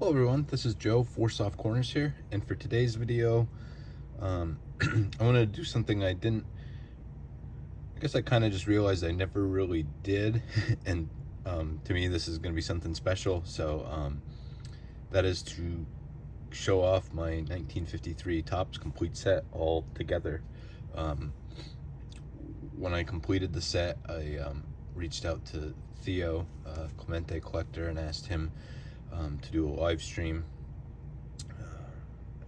Hello everyone, this is Joe, Four Soft Corners here, and for today's video, I want to do something I guess I kind of just realized I never really did, and to me this is going to be something special, so that is to show off my 1953 Topps complete set all together. When I completed the set, I reached out to Theo, Clemente collector, and asked him to do a live stream.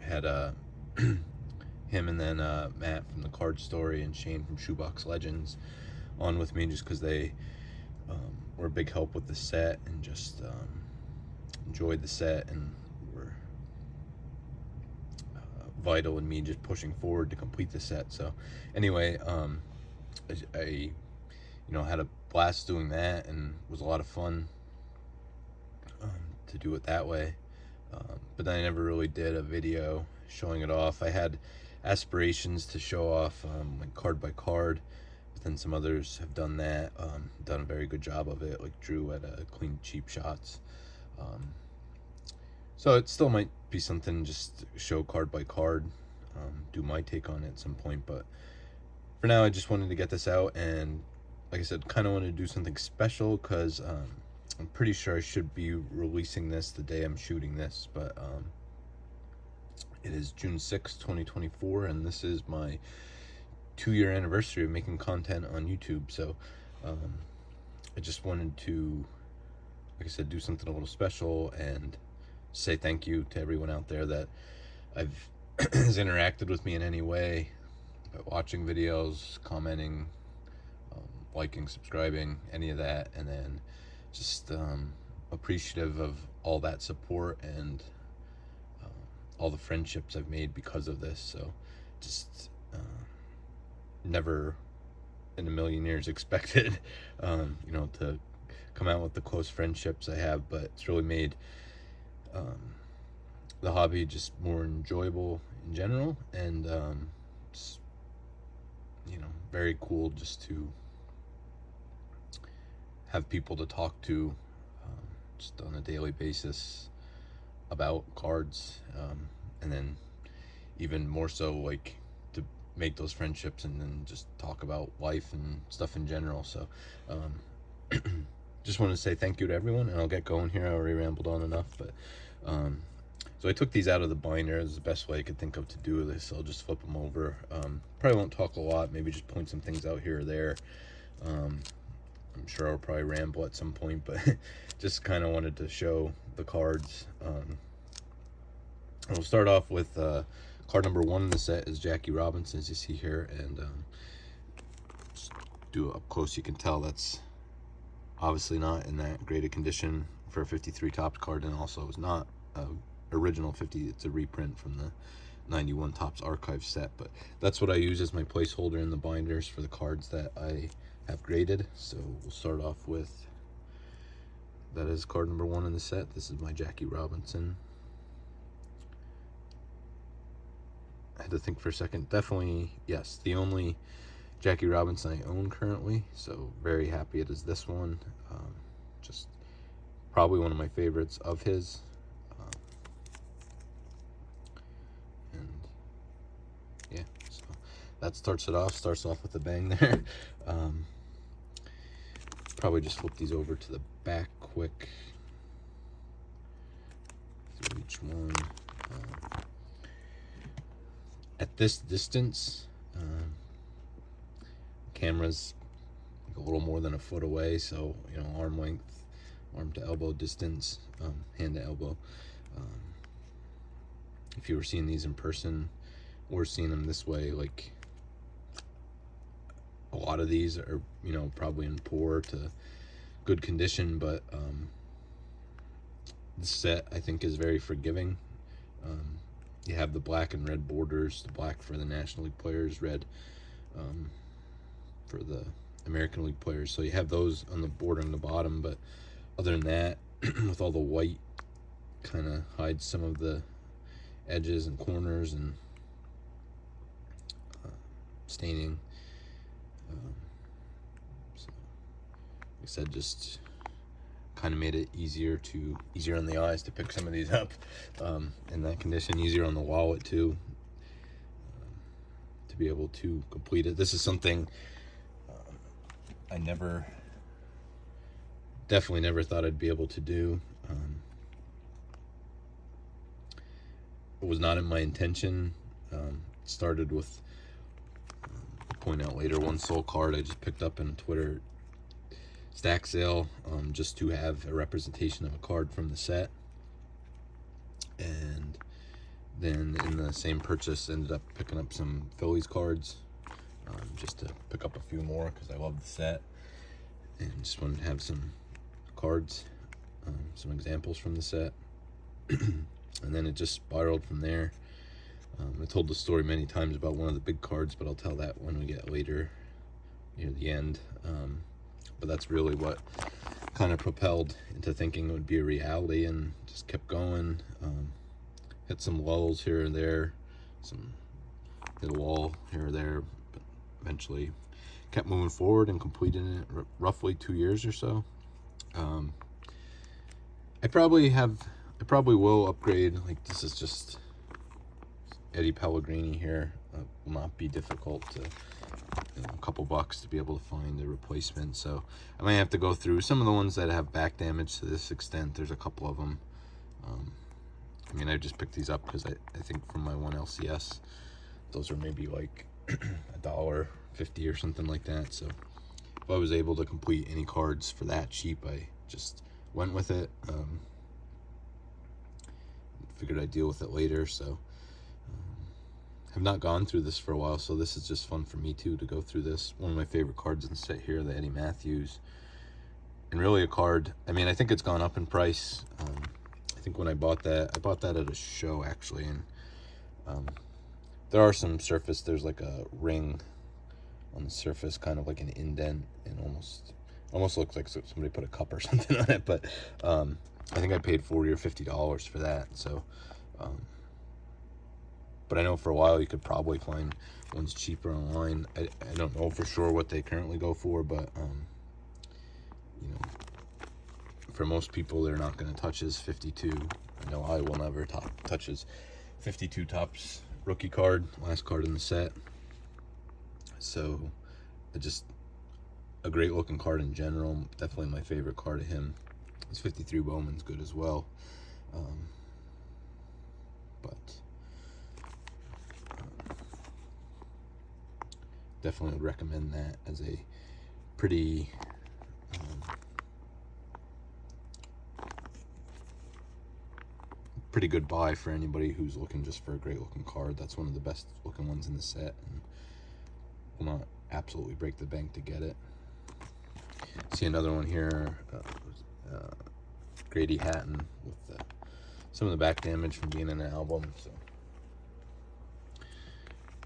Had him and then Matt from the Card Story and Shane from Shoebox Legends on with me, just because they were a big help with the set and just enjoyed the set and were vital in me just pushing forward to complete the set. So anyway, I had a blast doing that, and it was a lot of fun to do it that way. But then I never really did a video showing it off. I had aspirations to show off like card by card, but then some others have done that, done a very good job of it, like Drew at Clean Cheap Shots. So it still might be something, just show card by card, do my take on it at some point. But for now, I just wanted to get this out, and like I said, kind of wanted to do something special because I'm pretty sure I should be releasing this the day I'm shooting this, but it is June 6th, 2024, and this is my 2-year anniversary of making content on YouTube. So I just wanted to, like I said, do something a little special and say thank you to everyone out there that has interacted with me in any way, by watching videos, commenting, liking, subscribing, any of that, and then just appreciative of all that support and all the friendships I've made because of this. So just never in a million years expected to come out with the close friendships I have, but it's really made the hobby just more enjoyable in general, and it's, very cool just to have people to talk to just on a daily basis about cards, and then even more so, like, to make those friendships and then just talk about life and stuff in general. So just want to say thank you to everyone, and I'll get going here. I already rambled on enough, but so I took these out of the binder. This is the best way I could think of to do this. I'll just flip them over. Probably won't talk a lot, maybe just point some things out here or there. I'm sure I'll probably ramble at some point, but just kind of wanted to show the cards. We'll start off with card number 1 in the set is Jackie Robinson, as you see here, and just do it up close. You can tell that's obviously not in that great a condition for a 53 Topps card, and also it's not a original 50. It's a reprint from the 91 Topps archive set, but that's what I use as my placeholder in the binders for the cards that I have graded. So we'll start off with, that is card number 1 in the set. This is my Jackie Robinson. I had to think for a second. Definitely, yes, the only Jackie Robinson I own currently, so very happy it is this one. Just probably one of my favorites of his. And yeah, so that starts off with a bang there. Probably just flip these over to the back quick through each one. At this distance, camera's like a little more than a foot away, so arm length, arm to elbow distance, hand to elbow. If you were seeing these in person or seeing them this way, like, a lot of these are probably in poor to good condition, but the set I think is very forgiving. You have the black and red borders, the black for the National League players, red for the American League players, so you have those on the border on the bottom, but other than that, with all the white, kind of hides some of the edges and corners and staining. So like I said, just kind of made it easier on the eyes to pick some of these up in that condition, easier on the wallet too, to be able to complete it. This is something I definitely never thought I'd be able to do. It was not in my intention. It started with, I'll point out later, one soul card I just picked up in a Twitter stack sale, just to have a representation of a card from the set. And then in the same purchase, ended up picking up some Phillies cards, just to pick up a few more because I love the set and just wanted to have some cards, some examples from the set. And then it just spiraled from there. I told the story many times about one of the big cards, but I'll tell that when we get later near the end. But that's really what kind of propelled into thinking it would be a reality, and just kept going. Hit some lulls here and there, hit a wall here or there, but eventually kept moving forward and completing it roughly 2 years or so. I probably will upgrade. Like, this is just Eddie Pellegrini here. Will not be difficult to, a couple bucks to be able to find a replacement. So I might have to go through some of the ones that have back damage to this extent. There's a couple of them. I mean, I just picked these up because I think from my one LCS, those are maybe like $1.50 or something like that. So if I was able to complete any cards for that cheap, I just went with it. Figured I'd deal with it later. So have not gone through this for a while, so this is just fun for me too to go through this. One of my favorite cards in the set here, the Eddie Matthews, and really a card. I mean, I think it's gone up in price. I think when I bought that at a show actually, and there are some surface. There's like a ring on the surface, kind of like an indent, and almost looks like somebody put a cup or something on it. But I think I paid $40 or $50 for that. So, but I know for a while you could probably find ones cheaper online. I don't know for sure what they currently go for, but you know, for most people, they're not going to touch his 52. I know I will never touch his 52 Topps rookie card, last card in the set. So, just a great looking card in general. Definitely my favorite card of him. His 53 Bowman's good as well. But definitely would recommend that as a pretty good buy for anybody who's looking just for a great looking card. That's one of the best looking ones in the set, and will not absolutely break the bank to get it. See another one here, Grady Hatton with some of the back damage from being in an album. So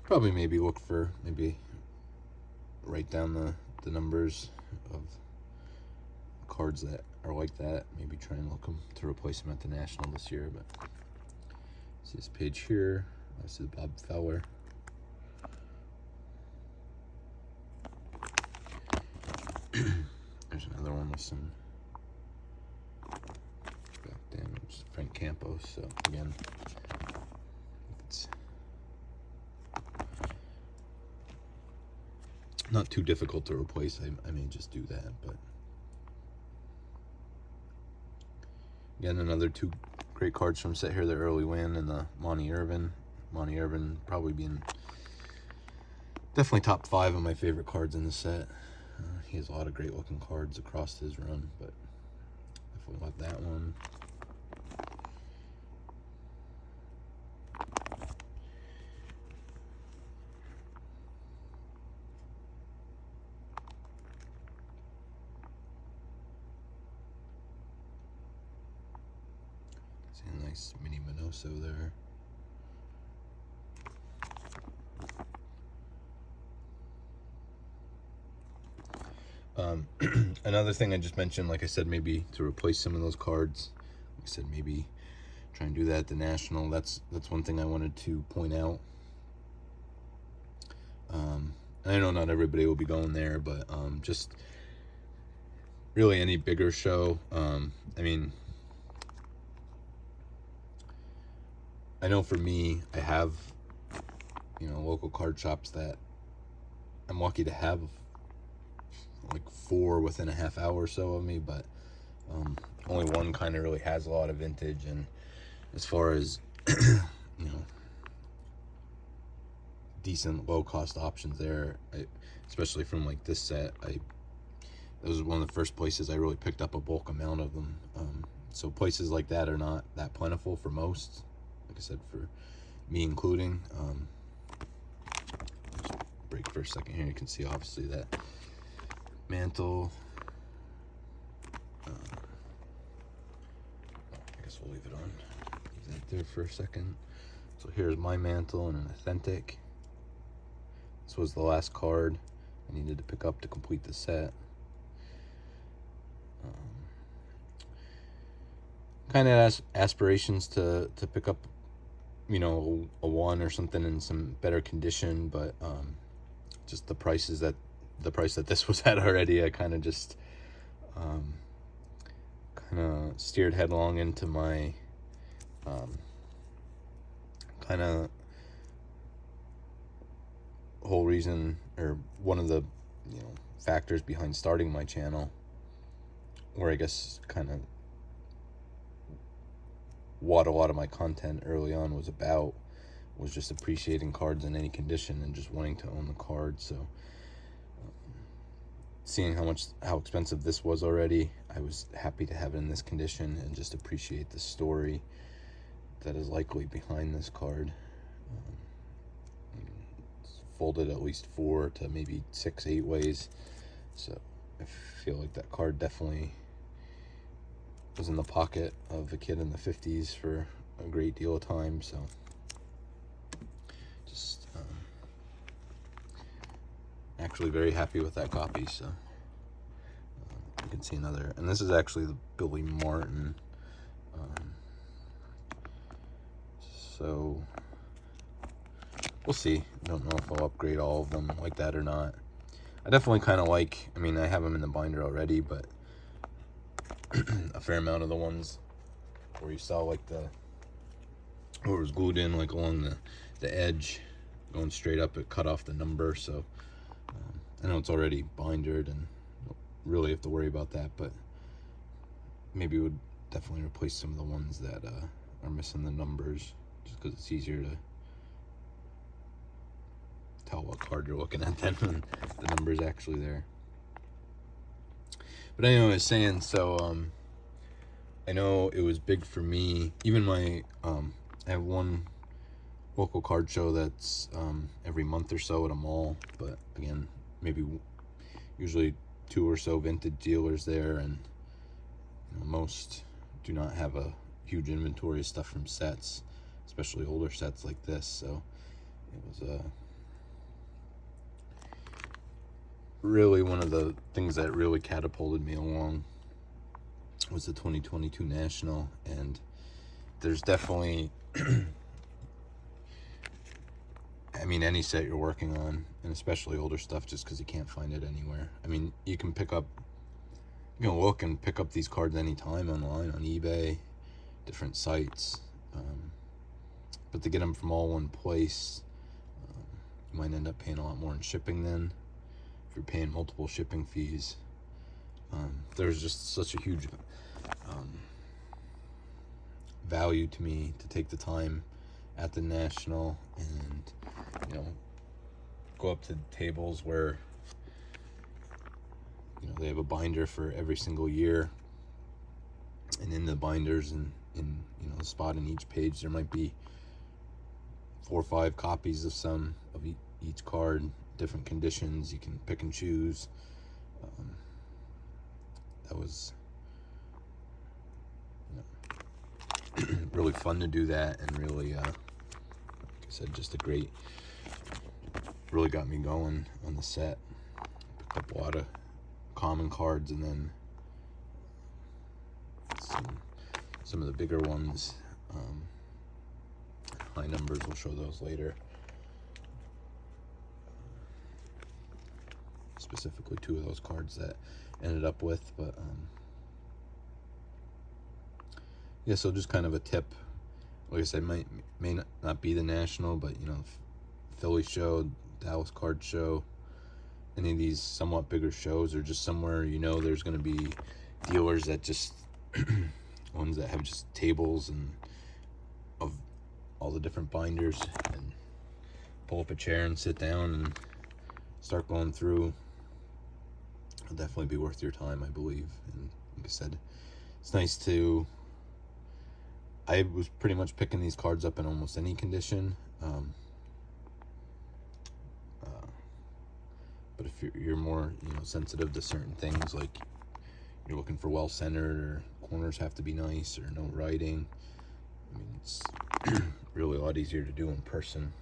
probably maybe look for, write down the numbers of cards that are like that. Maybe try and look them to replace them at the National this year. But see this page here. This is Bob Feller. There's another one with some back damage. Frank Campos. So again, it's not too difficult to replace. I may just do that, but again, another two great cards from set here, the early win and the Monty Irvin. Monty Irvin probably being definitely top 5 of my favorite cards in the set. He has a lot of great looking cards across his run, but definitely like that one. See a nice mini Minoso there. Another thing I just mentioned, like I said, maybe to replace some of those cards. Like I said, maybe try and do that at the National. That's one thing I wanted to point out. I know not everybody will be going there, but just really any bigger show. I mean, I know for me, I have, local card shops that I'm lucky to have like 4 within a half hour or so of me, but only one kind of really has a lot of vintage. And as far as decent low cost options there, especially from like this set, that was one of the first places I really picked up a bulk amount of them. So places like that are not that plentiful for most, like I said, for me including. Just break for a second here. You can see obviously that mantle. I guess we'll leave it on. Leave that there for a second. So here's my mantle and an authentic. This was the last card I needed to pick up to complete the set. Kind of aspirations to pick up, a 1 or something in some better condition, but just the price that this was at already, I kind of just steered headlong into my kind of whole reason, or one of the factors behind starting my channel, where I guess kind of what a lot of my content early on was about, was just appreciating cards in any condition and just wanting to own the card. So seeing how expensive this was already, I was happy to have it in this condition and just appreciate the story that is likely behind this card. It's folded at least 4 to maybe 6, 8 ways, so I feel like that card definitely was in the pocket of a kid in the 50s for a great deal of time. So just actually very happy with that copy. So you can see another, and this is actually the Billy Martin. So we'll see. Don't know if I'll upgrade all of them like that or not. I definitely kind of like, I have them in the binder already, but a fair amount of the ones where you saw like where it was glued in like along the edge going straight up, it cut off the number. So I know it's already bindered and don't really have to worry about that, but maybe would definitely replace some of the ones that are missing the numbers, just because it's easier to tell what card you're looking at than when the number's actually there. But anyway, I was saying, so I know it was big for me. Even my I have one local card show that's every month or so at a mall, but again, maybe usually 2 or so vintage dealers there, and most do not have a huge inventory of stuff from sets, especially older sets like this. So it was really one of the things that really catapulted me along was the 2022 National. And there's definitely any set you're working on, and especially older stuff, just because you can't find it anywhere. You can look and pick up these cards anytime online on eBay, different sites, but to get them from all one place, you might end up paying a lot more in shipping then, if you're paying multiple shipping fees. There's just such a huge value to me to take the time at the National and go up to tables where they have a binder for every single year, and in the binders and in the spot in each page there might be 4 or 5 copies of some of each card, different conditions. You can pick and choose. That was really fun to do that, and really like I said, just really got me going on the set. Picked up a lot of common cards, and then some of the bigger ones, high numbers. We'll show those later. specifically 2 of those cards that ended up with. But yeah, so just kind of a tip. Like I said, may not be the National, but Philly show, Dallas card show, any of these somewhat bigger shows, or just somewhere there's going to be dealers that just ones that have just tables and of all the different binders, and pull up a chair and sit down and start going through. It'll definitely be worth your time, I believe. And like I said, it's nice to, I was pretty much picking these cards up in almost any condition. But if you're more sensitive to certain things, like you're looking for well centered, or corners have to be nice, or no writing, I mean, it's really a lot easier to do in person.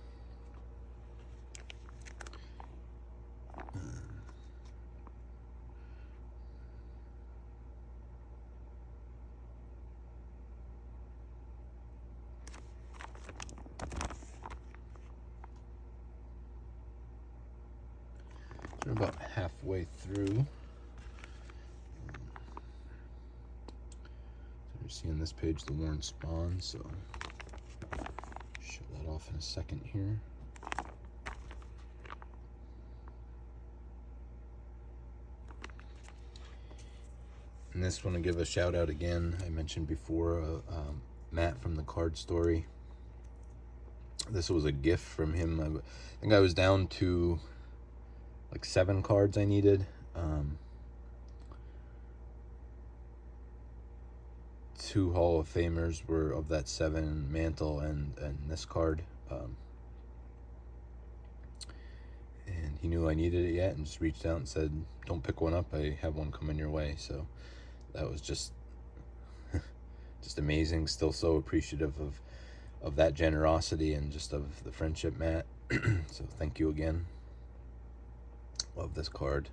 We're about halfway through. So you're seeing this page, the worn spawn, so show that off in a second here. And this one, to give a shout out again, I mentioned before, Matt from the Card Story. This was a gift from him. I think I was down to like 7 cards I needed. 2 Hall of Famers were of that 7, Mantle and this card. And he knew I needed it yet, and just reached out and said, don't pick one up, I have one coming your way. So that was just amazing. Still so appreciative of that generosity and just of the friendship, Matt. So thank you again. Love this card.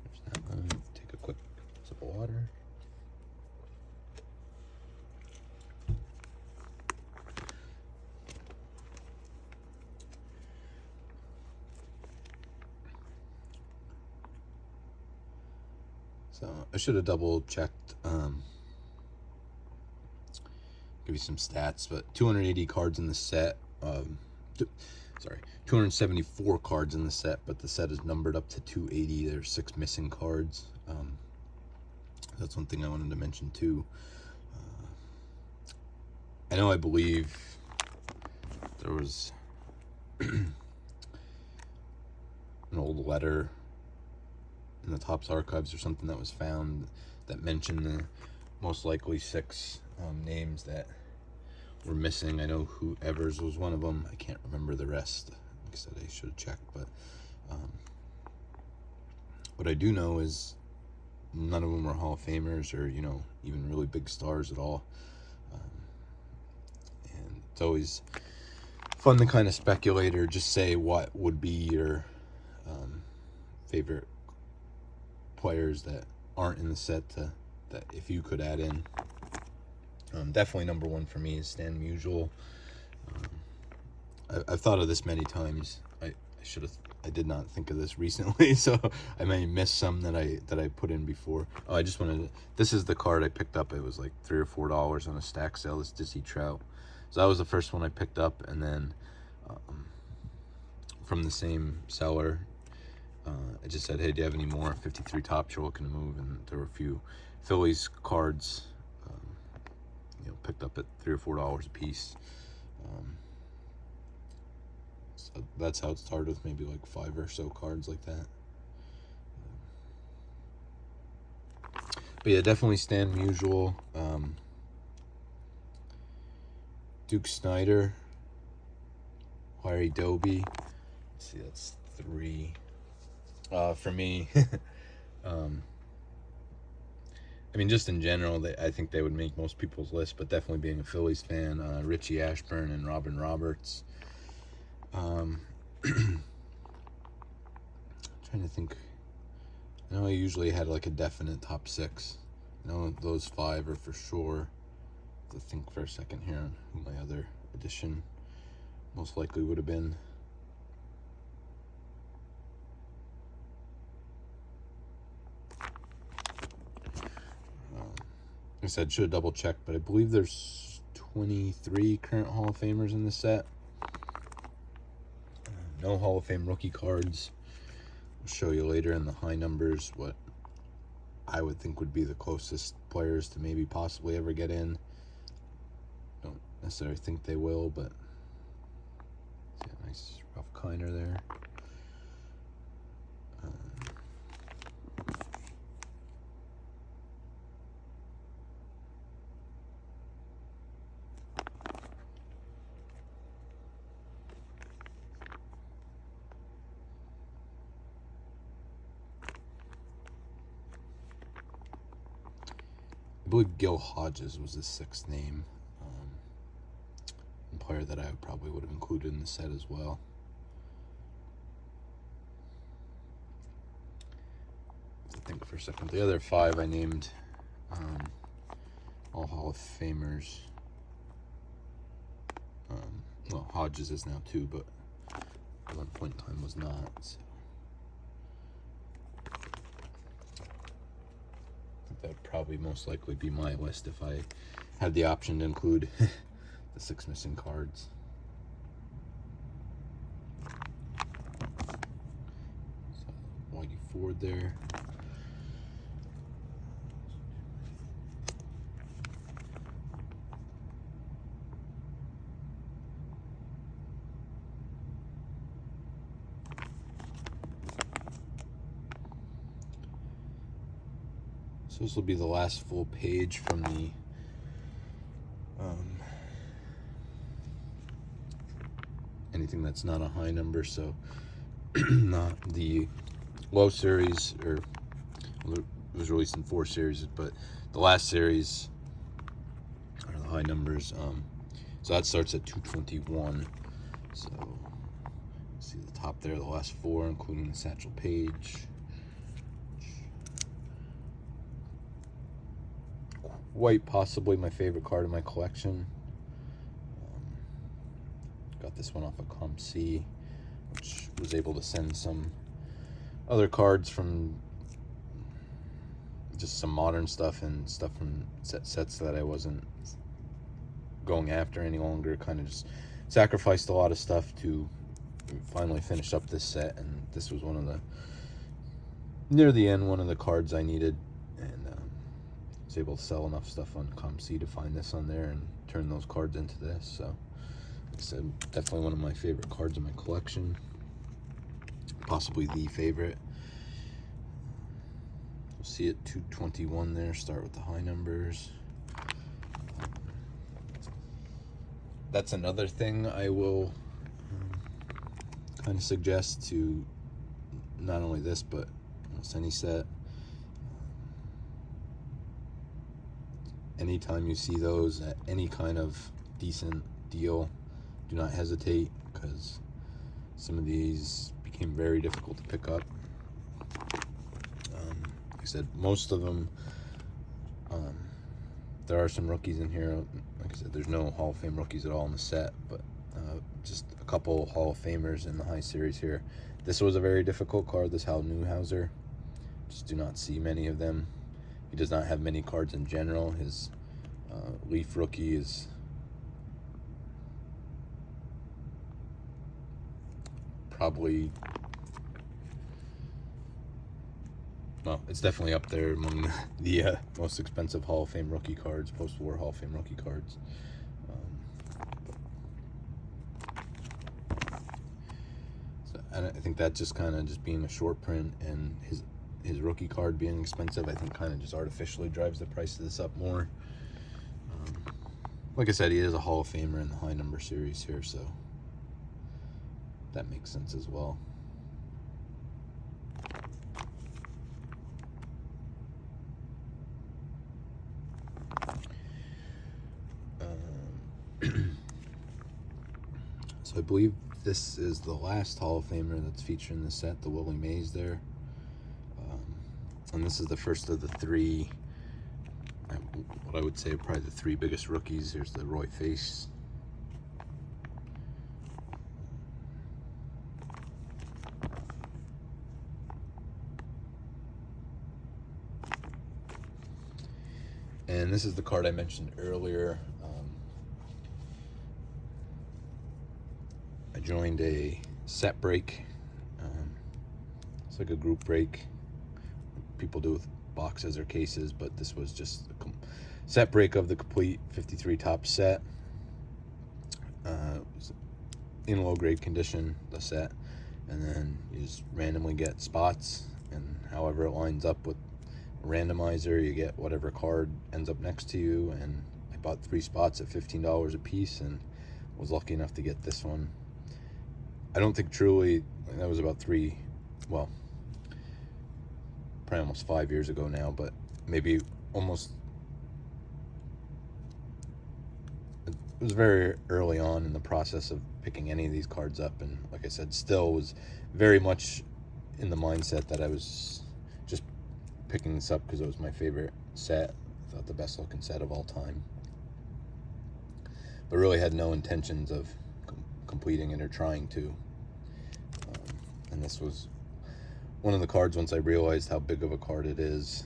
There's that one. Take a quick sip of water. So I should have double checked, give you some stats, but 280 cards in the set. 274 cards in the set, but the set is numbered up to 280. There's 6 missing cards. That's one thing I wanted to mention too. I believe there was an old letter in the Topps archives or something that was found that mentioned the most likely 6 names that were missing. I know whoever's was one of them. I can't remember the rest. Like I said, I should have checked, but what I do know is none of them were Hall of Famers or even really big stars at all. And it's always fun to kind of speculate or just say what would be your favorite players that aren't in the set that if you could add in. Definitely number 1 for me is Stan Musial. I've thought of this many times. I did not think of this recently, so I may miss some that I put in before. Oh, I just wanted to, this is the card I picked up. It was like $3 or $4 on a stack sale. This Dizzy Trout. So that was the first one I picked up, and then from the same seller, I just said, hey, do you have any more 53 Topps you're looking to move? And there were a few Phillies cards, picked up at $3 or $4 a piece. So that's how it started, with maybe like 5 or so cards like that. But yeah, definitely Stan Musial, Duke Snyder, Larry Doby. Let's see, that's 3. For me, I mean, just in general, I think they would make most people's list, but definitely being a Phillies fan, Richie Ashburn and Robin Roberts. Trying to think. I know I usually had like a definite top 6. I know those 5 are for sure. I have to think for a second here on who my other addition most likely would have been. I said, should have double checked, but I believe there's 23 current Hall of Famers in this set. No Hall of Fame rookie cards. I'll show you later in the high numbers what I would think would be the closest players to maybe possibly ever get in. Don't necessarily think they will, but see a nice rough Kiner there. I believe Gil Hodges was his 6th name. A player that I probably would have included in the set as well. I think for a second. The other 5 I named all Hall of Famers. Well, Hodges is now 2, but at one point in time was not. So. That would probably most likely be my list if I had the option to include the 6 missing cards. So Whitey Ford there. So this will be the last full page from the anything that's not a high number, so not the low series, or well, it was released in 4 series, but the last series are the high numbers. So that starts at 221. So see the top there, the last 4, including the Satchel Paige. White, possibly my favorite card in my collection. Got this one off of ComC, which was able to send some other cards from just some modern stuff and stuff from sets that I wasn't going after any longer. Kind of just sacrificed a lot of stuff to finally finish up this set, and this was one of the, near the end, one of the cards I needed, and was able to sell enough stuff on ComC to find this on there and turn those cards into this. So like I said, definitely one of my favorite cards in my collection, possibly the favorite. You'll see it 221 there. Start with the high numbers. That's another thing I will kind of suggest to not only this, but almost any set. Anytime you see those at any kind of decent deal, do not hesitate, because some of these became very difficult to pick up. Like I said, most of them, there are some rookies in here. Like I said, there's no Hall of Fame rookies at all in the set, but just a couple Hall of Famers in the high series here. This was a very difficult card, this Hal Newhouser. Just do not see many of them. He does not have many cards in general. His Leaf rookie is probably, well, it's definitely up there among the most expensive Hall of Fame rookie cards, post-war Hall of Fame rookie cards. And I think that just kind of just being a short print and his rookie card being expensive, I think kind of just artificially drives the price of this up more. Like I said, he is a Hall of Famer in the high number series here, so that makes sense as well. So I believe this is the last Hall of Famer that's featured in the set, the Willie Mays there. And this is the first of the 3, what I would say are probably the 3 biggest rookies. Here's the Roy Face. And this is the card I mentioned earlier. I joined a set break. It's like a group break people do with boxes or cases, but this was just a set break of the complete 53 top set. It was in low grade condition, the set, and then you just randomly get spots, and however it lines up with a randomizer, you get whatever card ends up next to you. And I bought 3 spots at $15 a piece and was lucky enough to get this one. I don't think truly, that was about probably almost 5 years ago now, but maybe almost, it was very early on in the process of picking any of these cards up, and like I said, still was very much in the mindset that I was just picking this up because it was my favorite set. I thought the best looking set of all time, but really had no intentions of completing it or trying to. And this was one of the cards, once I realized how big of a card it is.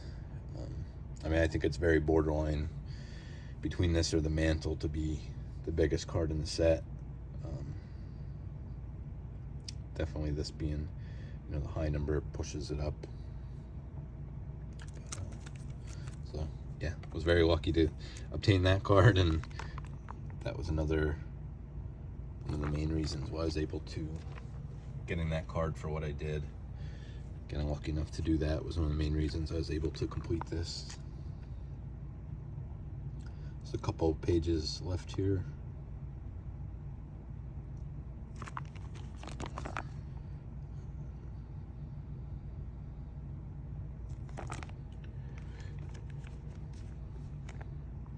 I mean, I think it's very borderline between this or the Mantle to be the biggest card in the set. Definitely this being, the high number pushes it up. So yeah, was very lucky to obtain that card, and that was one of the main reasons why I was able to getting that card for what I did. Getting lucky enough to do that was one of the main reasons I was able to complete this. There's a couple of pages left here.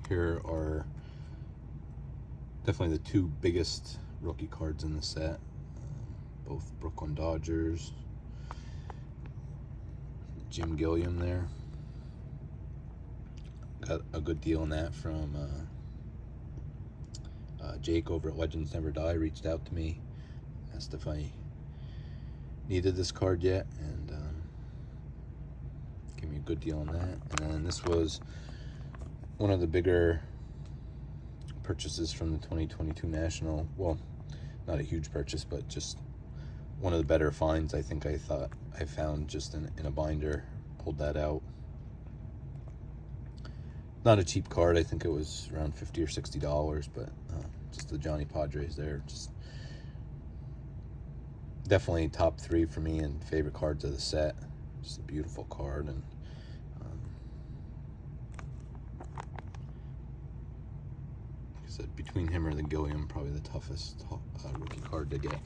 Here are definitely the 2 biggest rookie cards in the set. Both Brooklyn Dodgers. Jim Gilliam there. Got a good deal on that from Jake over at Legends Never Die. Reached out to me, asked if I needed this card yet, and gave me a good deal on that. And then this was one of the bigger purchases from the 2022 National. Well, not a huge purchase, but just one of the better finds I thought I found just in a binder. Pulled that out. Not a cheap card. I think it was around $50 or $60, but just the Johnny Padres there. Just definitely top 3 for me and favorite cards of the set. Just a beautiful card, and like I said, between him or the Gilliam, probably the toughest rookie card to get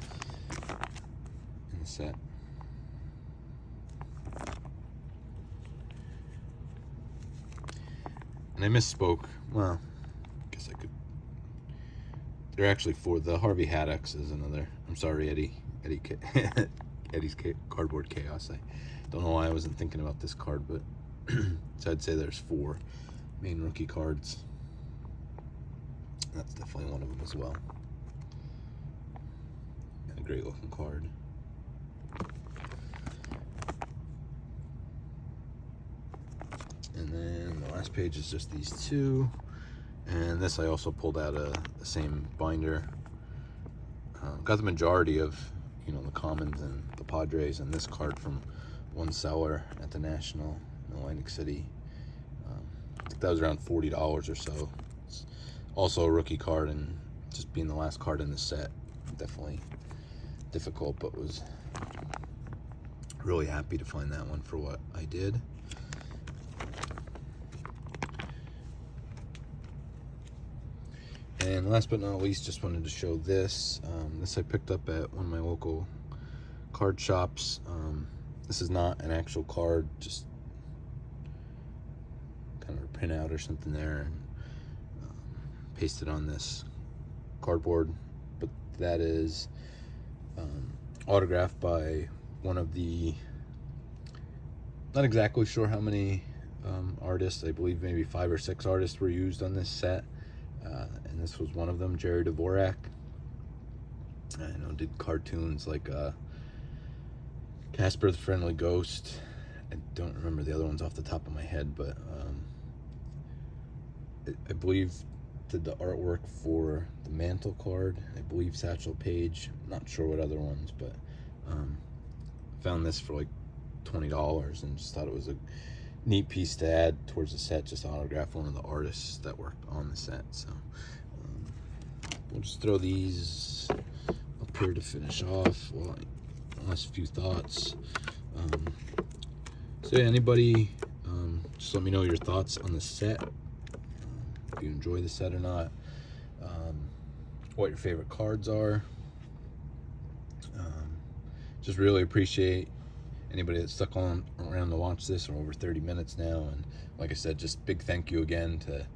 in the set. And I misspoke. Well, I guess I could. They're actually 4. The Harvey Haddocks is another. I'm sorry, Eddie's Cardboard Chaos. I don't know why I wasn't thinking about this card, but so I'd say there's 4 main rookie cards. That's definitely one of them as well. And a great looking card. And then the last page is just these 2. And this I also pulled out of the same binder. Got the majority of, the Commons and the Padres and this card from one seller at the National in Atlantic City. I think that was around $40 or so. It's also a rookie card, and just being the last card in the set, definitely difficult, but was really happy to find that one for what I did. And last but not least, just wanted to show this. This I picked up at one of my local card shops. This is not an actual card, just kind of a printout or something there, and pasted on this cardboard. But that is autographed by one of the, not exactly sure how many artists. I believe maybe 5 or 6 artists were used on this set. And this was one of them, Jerry Dvorak. I did cartoons like Casper the Friendly Ghost. I don't remember the other ones off the top of my head, but I believe did the artwork for the Mantle card. I believe Satchel Paige. Not sure what other ones, but found this for like $20 and just thought it was a neat piece to add towards the set. Just autograph one of the artists that worked on the set. So we'll just throw these up here to finish off. Well, last few thoughts. So yeah, anybody, just let me know your thoughts on the set. If you enjoy the set or not. What your favorite cards are. Just really appreciate anybody that stuck on around to watch this. We're over 30 minutes now, and like I said, just big thank you again to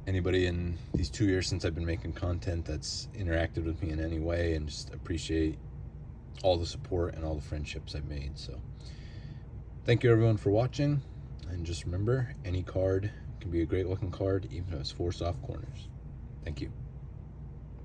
anybody in these 2 years since I've been making content that's interacted with me in any way, and just appreciate all the support and all the friendships I've made. So thank you everyone for watching, and just remember, any card can be a great looking card, even if it's 4 soft corners. Thank you.